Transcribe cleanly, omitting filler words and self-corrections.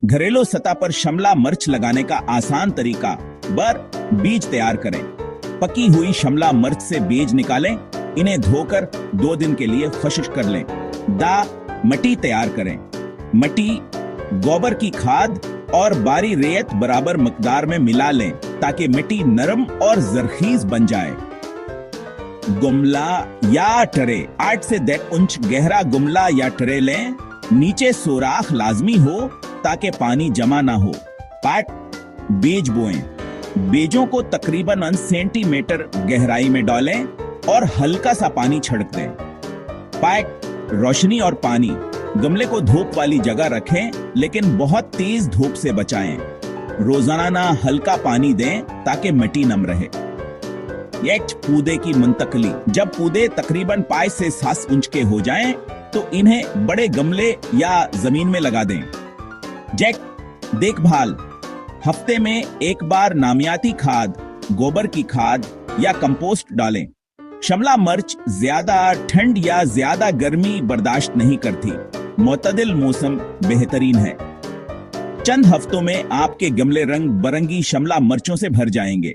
घरेलू सतह पर शिमला मिर्च लगाने का आसान तरीका। बीज तैयार करें। पकी हुई शिमला मिर्च से बीज निकालें, इन्हें धोकर 2 दिन के लिए खुश्क कर लें। मिट्टी तैयार करें। मिट्टी, गोबर की खाद और बारी रेत बराबर मकदार में मिला लें ताकि मिट्टी नरम और जरखीज बन जाए। गुमला या टरे, 8 से 10 इंच गहरा गुमला या टरे लें। नीचे सुराख लाजमी हो ताकि पानी जमा ना हो। बीज बोएं। बीजों को तकरीबन 1 सेंटीमीटर गहराई में डालें और हल्का सा पानी छिड़क दें। रोशनी और पानी, गमले को धूप वाली जगह रखें लेकिन बहुत तेज धूप से बचाएं। रोजाना हल्का पानी दें ताकि मिट्टी नम रहे। पौधे की मुंतकली, जब पौधे तकरीबन 5 से 7 इंच के हो जाएं तो इन्हें बड़े गमले या जमीन में लगा दें। देखभाल, हफ्ते में एक बार नामियाती खाद, गोबर की खाद या कंपोस्ट डालें। शिमला मिर्च ज्यादा ठंड या ज्यादा गर्मी बर्दाश्त नहीं करती। मुतदिल मौसम बेहतरीन है। चंद हफ्तों में आपके गमले रंग बरंगी शिमला मिर्चों से भर जाएंगे।